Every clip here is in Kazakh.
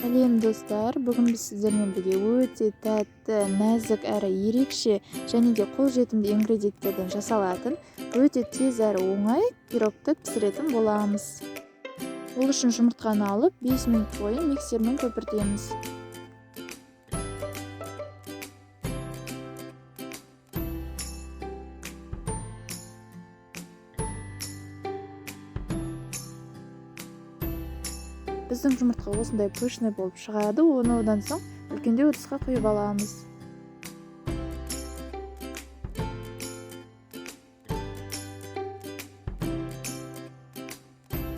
Сәлем достар, бүгін біз сіздермен бірге өте тәтті, нәзік әрі ерекше және де қолжетімді ингредиенттерден жасалатын өте тез әрі оңай пирогты пісіретін боламыз. Ол үшін жұмыртқаны алып 5 минут бойы миксермен көпіртеміз. Біздің жұмыртқа осындай пышный болып шығады, оны одан соң үлкендеу ыдысқа құйып аламыз.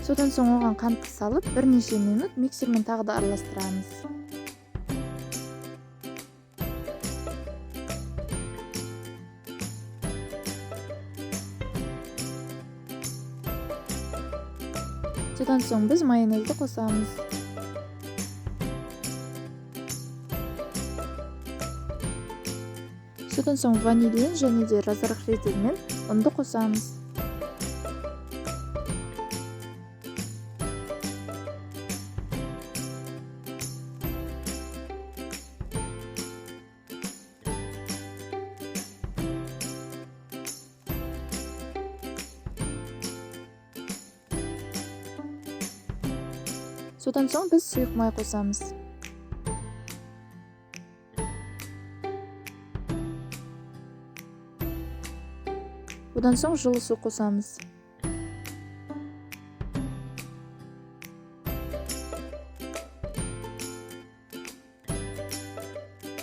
Содан соң оған қантты салып, бірнеше минут миксермен тағы да араластырамыз. Содан соң біз майонезді қосамыз. Содан соң ванилин және де разрыхлитель мен ұнды қосамыз. Содан соң біз сұйық май қосамыз. Одан соң жылы су қосамыз.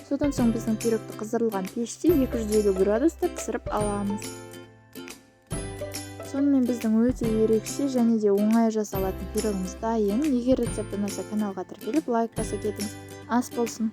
Содан соң біздің пирогты қыздырылған пеште 250 градуста пісіріп аламыз. Сонымен біздің өте ерекше және де оңай жасалатын пирогымыз дайын. Егер рецепт ұнаса, каналға тіркеліп лайк баса кетіңіз. Ас болсын!